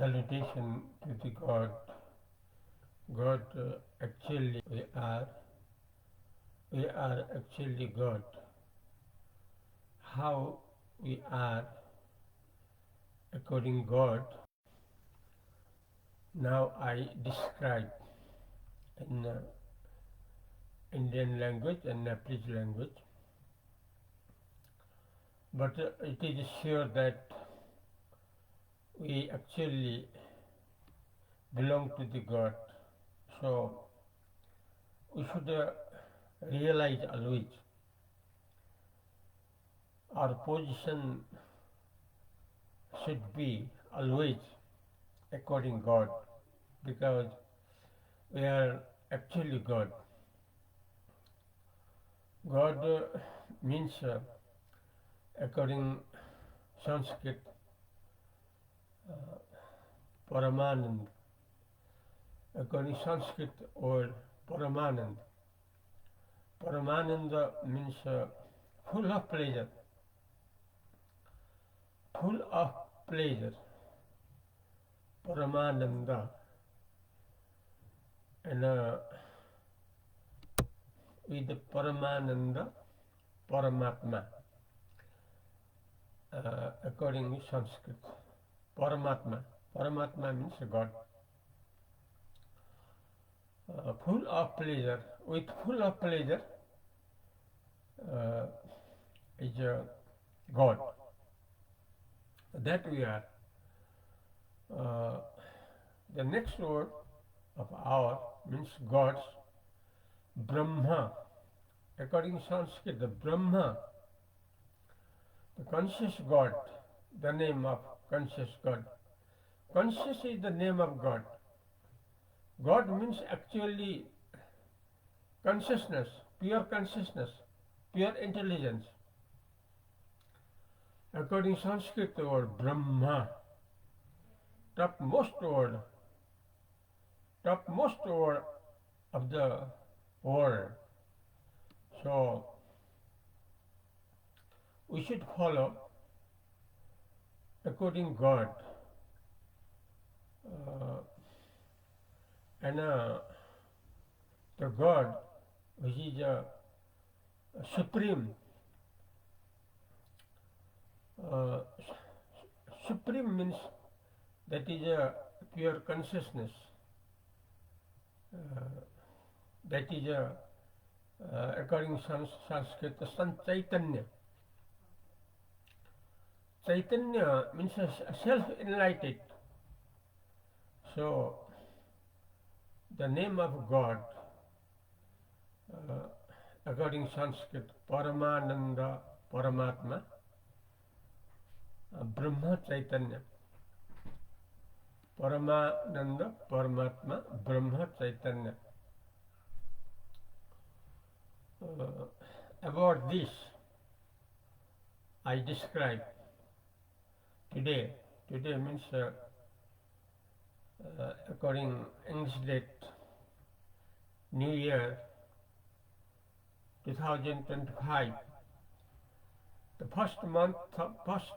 Salutation to the God. God actually we are actually God. How we are according God, now I describe in Indian language and Nepalese language. But it is sure that we actually belong to the God. So we should realize always our position should be always according God, because we are actually God. God means according Sanskrit Paramanand. According Sanskrit word Paramanand. Paramananda means full of pleasure. Full of pleasure. Paramananda. And with the Paramananda, Paramatma. According to Sanskrit. Paramatma. Paramatma means God. Full of pleasure. With full of pleasure is God. That we are. The next word of our means God's Brahma. According to Sanskrit, the Brahma, the conscious God, the name of conscious God. Conscious is the name of God. God means actually consciousness, pure intelligence. According to Sanskrit, the word Brahma, topmost word of the world. So we should follow according God. And the God which is supreme, supreme means that is a pure consciousness, that is according to Sanskrit Sant Chaitanya. Chaitanya means self-enlightened. So the name of God, according to Sanskrit, Paramananda, Paramatma, Brahma Chaitanya. Paramananda, Paramatma, Brahma Chaitanya. About this I describe today. Today means according English date, New Year 2025. The first month, first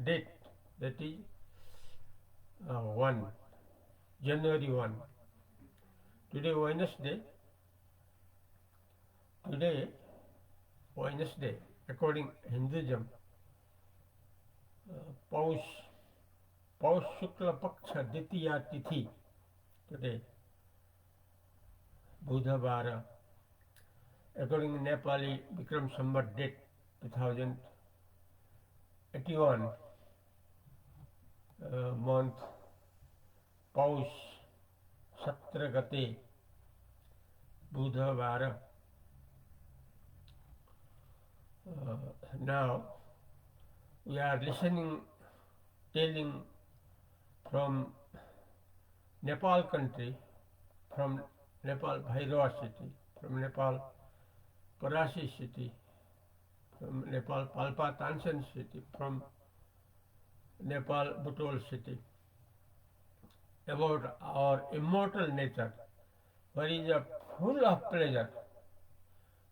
date, that is 1 January 1. Today Wednesday, according Hinduism, Paush Shukla Paksha Ditiya Tithi, today, Budhavara, according Nepali Bikram Sambat date 2081, month Paush Satragate, Budhavara. Now we are telling from Nepal country, from Nepal Bhairava city, from Nepal Parasi city, from Nepal Palpa Tansen city, from Nepal Butol city, about our immortal nature, where is a full of pleasure,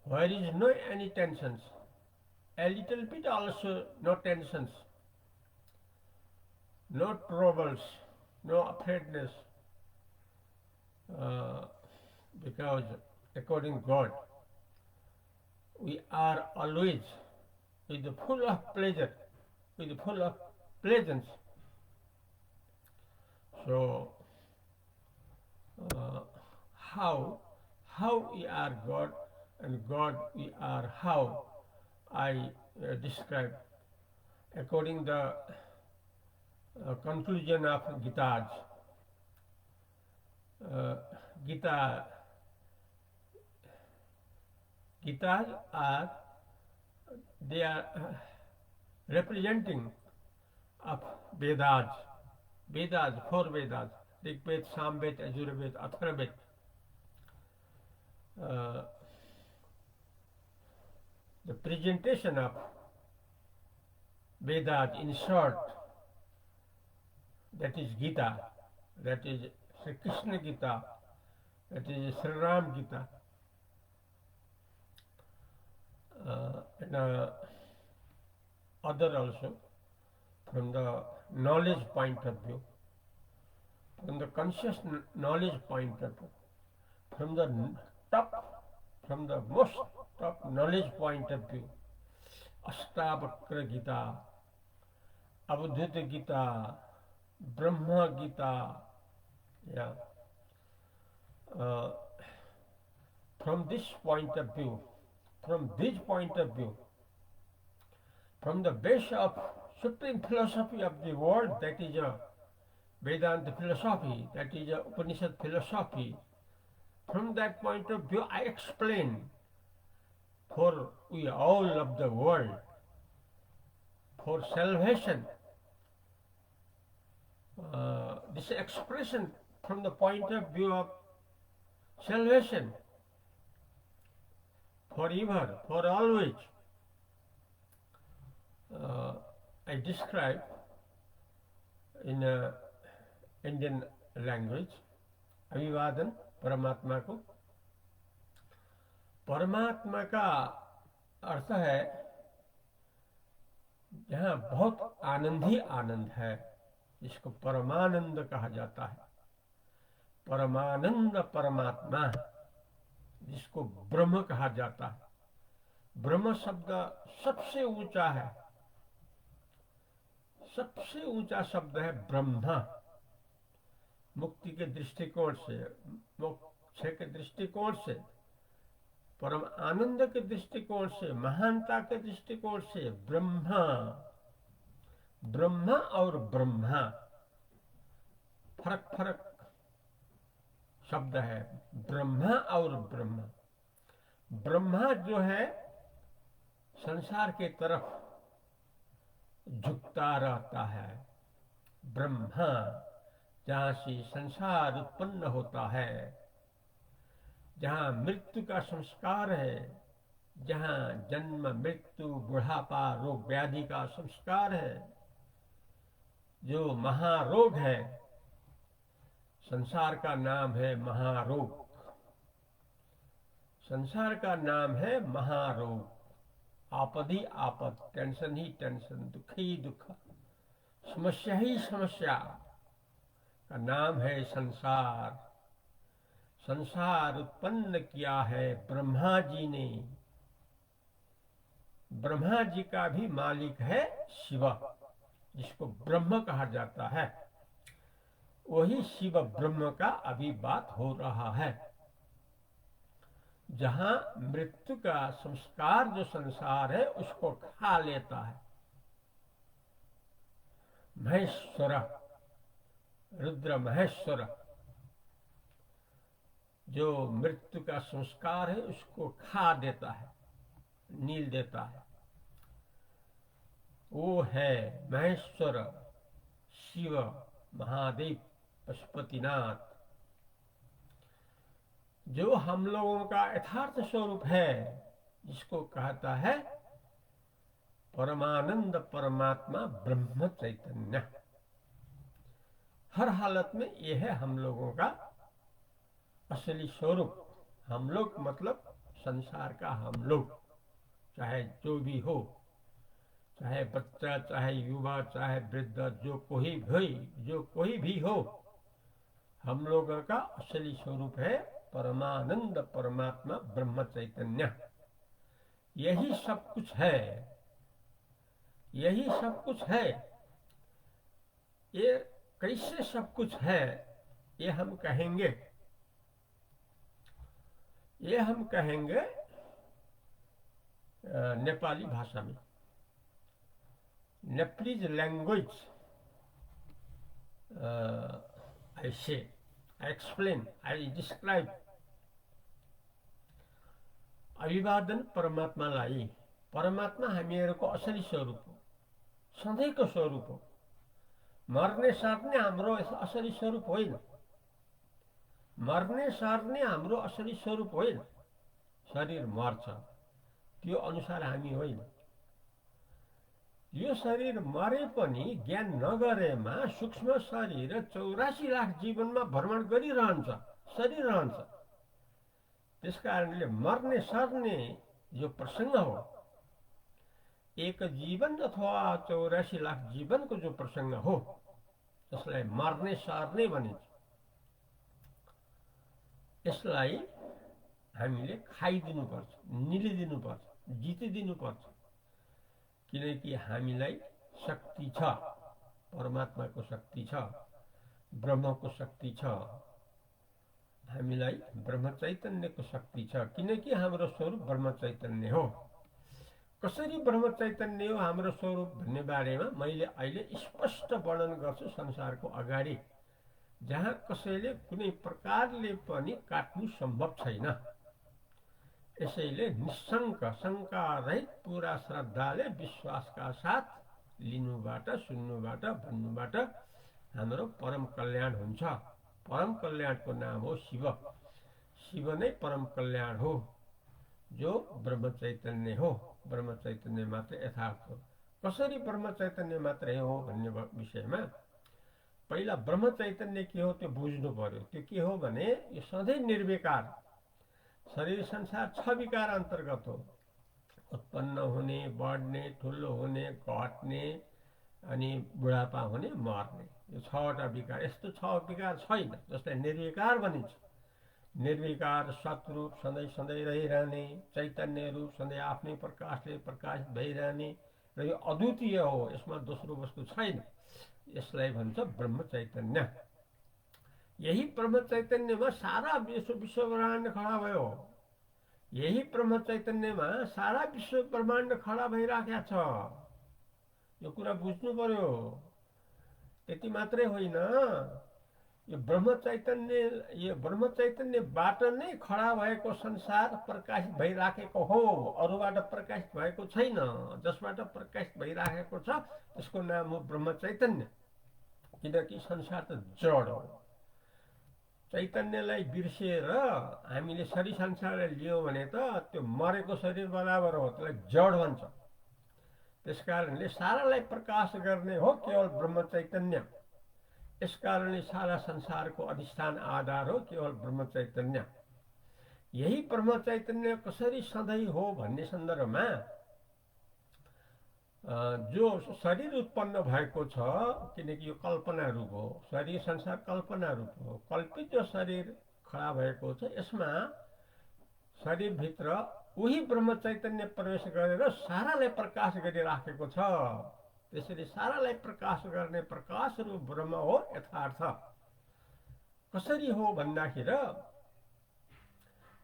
where is no any tensions, a little bit also no tensions, no troubles, no afraidness, because according to God, we are always with the full of pleasure, with the full of pleasance. So, uh, how how we are God and God we are how I describe according the conclusion of Gita's. Uh, Gita Gitas are they are representing of Vedas. Vedas, four Vedas, Rigved, Samved, Ajurved, Atharved. Uh, the presentation of Vedas in short, that is Gita, that is Sri Krishna Gita, that is Sri Ram Gita. And other also from the knowledge point of view, from the conscious knowledge point of view, from the top, from the most top knowledge point of view, Ashtavakra Gita, Avadhuta Gita, Brahma Gita, yeah. Uh, from this point of view, from this point of view, from the base of supreme philosophy of the world, that is a Vedanta philosophy, that is a Upanishad philosophy, from that point of view I explain for we all of the world, for salvation, this expression from the point of view of salvation, forever, for always. I describe in Indian language अभिवादन परमात्मा को. परमात्मा का अर्थ है जहाँ बहुत आनंद ही आनंद है, जिसको परमानंद कहा जाता है. परमानंद परमात्मा, जिसको ब्रह्म कहा जाता है. ब्रह्म शब्द सबसे ऊंचा है, सबसे ऊंचा शब्द है ब्रह्मा. मुक्ति के दृष्टिकोण से, मोक्ष के दृष्टिकोण से, परम आनंद के दृष्टिकोण से, महानता के दृष्टिकोण से ब्रह्मा, ब्रह्मा और ब्रह्मा फर्क फर्क शब्द है. ब्रह्मा और ब्रह्मा. ब्रह्मा जो है संसार के तरफ झुकता रहता है. ब्रह्मा जहाँ से संसार उत्पन्न होता है, जहाँ मृत्यु का संस्कार है, जहाँ जन्म मृत्यु बुढ़ापा रोग व्याधि का संस्कार है, जो महारोग है, संसार का नाम है महारोग. संसार का नाम है महारोग. आपद ही आपद, टेंशन ही टेंशन, दुख ही दुख, समस्या ही समस्या का नाम है संसार. संसार उत्पन्न किया है ब्रह्मा जी ने. ब्रह्मा जी का भी मालिक है शिव, जिसको ब्रह्म कहा जाता है. वही शिव ब्रह्म का अभी बात हो रहा है. जहां मृत्यु का संस्कार जो संसार है उसको खा लेता है. महेश्वर, रुद्र महेश्वर, जो मृत्यु का संस्कार है उसको खा देता है, नील देता है. वो है महेश्वर, शिव, महादेव, पशुपतिनाथ, जो हम लोगों का यथार्थ स्वरूप है, जिसको कहता है परमानंद परमात्मा ब्रह्म चैतन्य. हर हालत में यह है हम लोगों का असली स्वरूप. हम लोग मतलब संसार का हम लोग, चाहे जो भी हो, चाहे बच्चा, चाहे युवा, चाहे वृद्ध, जो कोई भी हो, हम लोगों का असली स्वरूप है परमानंद परमात्मा ब्रह्म चैतन्य। यही सब कुछ है, यही सब कुछ है। ये कैसे सब कुछ है ये हम कहेंगे, ये हम कहेंगे नेपाली भाषा में। Nepalese language, I say, I explain, I describe। अभिवादन परमात्मालाई, परमात्मा हामीहरूको असली स्वरूप हो, सधैँको स्वरूप हो। मर्ने सर्ने हाम्रो असली स्वरूप होइन, मर्ने सर्ने हाम्रो असली स्वरूप होइन। शरीर मर्छ, त्यो अनुसार हामी होइन। यो शरीर मरे पनि ज्ञान नगरेमा सूक्ष्म शरीर 84 लाख जीवनमा भ्रमण गरिरहन्छ, सरिरहन्छ। त्यसकारणले मर्ने सर्ने जो प्रसङ्ग हो, एक जीवन अथवा 84 लाख जीवनको जो प्रसङ्ग हो, त्यसलाई मर्ने सर्ने भनिन्छ। यसलाई हामीले खाइदिनुपर्छ, निलिदिनुपर्छ, जितिदिनुपर्छ। किनकि हामीलाई शक्ति छ, परमात्माको शक्ति छ, ब्रह्मको शक्ति छ, हामीलाई ब्रह्म चैतन्यको शक्ति छ। किनकि हाम्रो स्वरूप ब्रह्म चैतन्य हो। कसरी ब्रह्म चैतन्य हो हाम्रो स्वरूप भन्ने बारेमा मैले अहिले स्पष्ट वर्णन गर्छु संसारको अगाडि, जहाँ कसैले कुनै प्रकारले पनि काट्नु सम्भव छैन। यसैले निशङ्क शङ्का रहित पूरा श्रद्धाले विश्वासका साथ लिनुबाट, सुन्नुबाट, भन्नुबाट हाम्रो परम कल्याण हुन्छ। परम कल्याणको नाम हो शिव। शिव नै परम कल्याण हो, जो ब्रह्म चैतन्य हो। ब्रह्म चैतन्य मात्र यथार्थ हो। कसरी ब्रह्म चैतन्य मात्रै हो भन्ने विषयमा पहिला ब्रह्म चैतन्य के हो त्यो बुझ्नु पर्यो। त्यो के हो भने यो सधैँ निर्विकार। शरीर संसार 6 विकार अन्तर्गत हो। उत्पन्न हुने, बढ्ने, ठुलो हुने, घट्ने, अनि बुढापा हुने, मर्ने, यो 6वटा विकार। यस्तो 6 विकार छैन जसलाई निर्विकार भनिन्छ। निर्विकार सतरूप सधैँ सधैँ रहिरहने, चैतन्य रूप सधैँ आफ्नै प्रकाशले प्रकाशित भइरहने र यो अद्वितीय हो, यसमा दोस्रो वस्तु छैन। यसलाई भन्छ ब्रह्म चैतन्य। यही ब्रह्म चैतन्यमा सारा विश्व ब्रह्माण्ड खडा भयो। यही ब्रह्म चैतन्यमा सारा विश्व ब्रह्माण्ड खडा भइराखेको छ। यो कुरा बुझ्नु पर्यो। त्यति मात्रै होइन, यो ब्रह्म चैतन्यबाट नै खडा भएको संसार प्रकाशित भइराखेको हो। अरूबाट प्रकाशित भएको छैन। जसबाट प्रकाशित भइराखेको छ त्यसको नाम हो ब्रह्म चैतन्य। किनकि संसार त जड हो। चैतन्यलाई बिर्सिएर हामीले शरीर संसारलाई लियौँ भने त त्यो मरेको शरीर बराबर हो, त्यसलाई जड भन्छ। त्यसकारणले सारालाई प्रकाश गर्ने हो केवल ब्रह्म चैतन्य। यसकारणले सारा संसारको अधिष्ठान आधार हो केवल ब्रह्म चैतन्य। यही ब्रह्म चैतन्य कसरी सधैँ हो भन्ने सन्दर्भमा जो शरीर उत्पन्न भएको छ, किनकि यो कल्पना रूप हो, शरीर संसार कल्पना रूप हो। कल्पित जो शरीर खडा भएको छ यसमा शरीरभित्र उही ब्रह्म चैतन्य प्रवेश गरेर सारालाई प्रकाश गरिराखेको छ। त्यसरी सारालाई प्रकाश गर्ने प्रकाश रूप ब्रह्म हो यथार्थ। कसरी हो भन्दाखेरि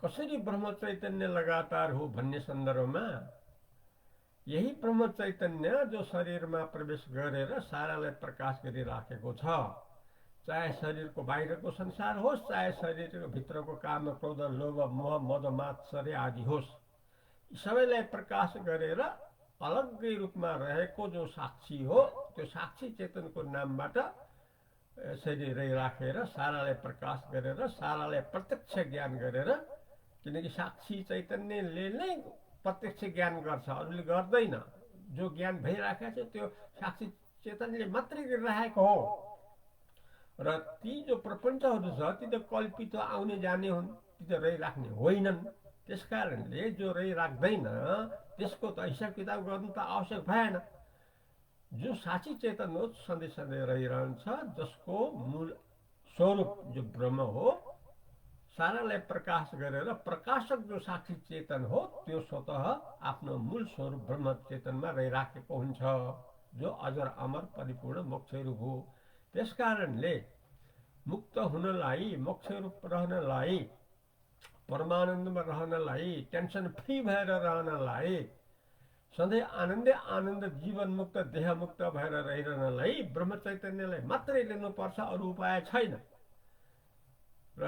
कसरी ब्रह्म चैतन्य लगातार हो भन्ने सन्दर्भमा यही ब्रह्म चैतन्य जो शरीरमा प्रवेश गरेर सारालाई प्रकाश गरिराखेको छ, चाहे शरीरको बाहिरको संसार होस्, चाहे शरीरको भित्रको काम, क्रोध, लोभ, मोह, मद, मात्सर्य आदि होस्, सबैलाई प्रकाश गरेर अलग्गै रूपमा रहेको जो साक्षी हो, त्यो साक्षी चेतनको नामबाट शरीर राखेर सारालाई प्रकाश गरेर सारालाई प्रत्यक्ष ज्ञान गरेर, किनकि साक्षी चैतन्यले नै प्रत्यक्ष ज्ञान गर्छ, अरूले गर्दैन। जो ज्ञान भइराखेको छ त्यो साक्षी चेतनले मात्रै गरिरहेको हो। र ती जो प्रपञ्चहरू छ ती त कल्पित आउने जाने हुन्, ती त रहिराख्ने होइनन्। त्यसकारणले जो रहिराख्दैन त्यसको त हिसाब किताब गर्नु त आवश्यक भएन। जो साक्षी चेतन हो सधैँ सधैँ रहिरहन्छ, जसको मूल स्वरूप जो ब्रह्म हो सारालाई प्रकाश गरेर प्रकाशक जो साक्षी चेतन हो त्यो स्वतः आफ्नो मूल स्वरूप ब्रह्म चेतनमा रहिराखेको हुन्छ, जो अजर अमर परिपूर्ण मोक्ष रूप हो। त्यसकारणले मुक्त हुनलाई, मोक्ष रूप रहनलाई, परमानन्दमा रहनलाई, टेन्सन फ्री भएर रहनलाई, सधैँ आनन्दै आनन्द जीवन मुक्त देह मुक्त भएर रहिरहनलाई ब्रह्म चैतन्यलाई मात्रै लिनुपर्छ, अरू उपाय छैन। र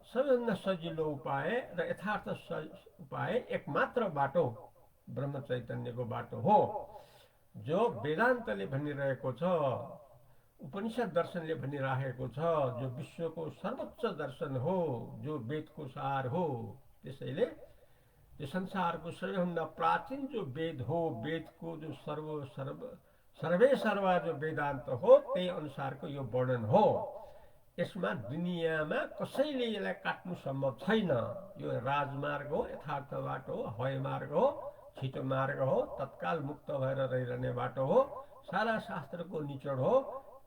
सबैभन्दा सजिलो उपाय र यथार्थ उपाय एकमात्र बाटो ब्रह्म चैतन्यको बाटो हो, जो वेदान्तले भनिरहेको छ, उपनिषद दर्शनले भनिराखेको छ, जो विश्वको सर्वोच्च दर्शन हो, जो वेदको सार हो। त्यसैले यो संसारको सबैभन्दा प्राचीन जो वेद हो, वेदको जो सर्वे सर्वा जो वेदान्त हो, त्यही अनुसारको यो वर्णन हो। यसमा दुनियाँमा कसैले यसलाई काट्नु सम्भव छैन। यो राजमार्ग हो, यथार्थ बाटो हो, हवाई मार्ग हो, छिटो मार्ग हो, तत्काल मुक्त भएर रहिरहने बाटो हो, सारा शास्त्रको निचोड हो।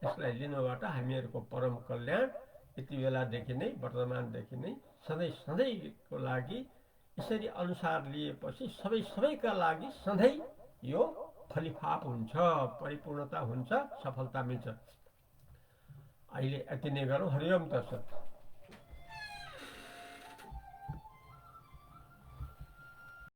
यसलाई लिनुबाट हामीहरूको परम कल्याण यति बेलादेखि नै, वर्तमानदेखि नै सधैँ सधैँको लागि यसरी अनुसार लिएपछि सबैका लागि सधैँ यो फलिफाप हुन्छ, परिपूर्णता हुन्छ, सफलता मिल्छ। अहिले यति नै गरौँ। हरिओम तत्सत।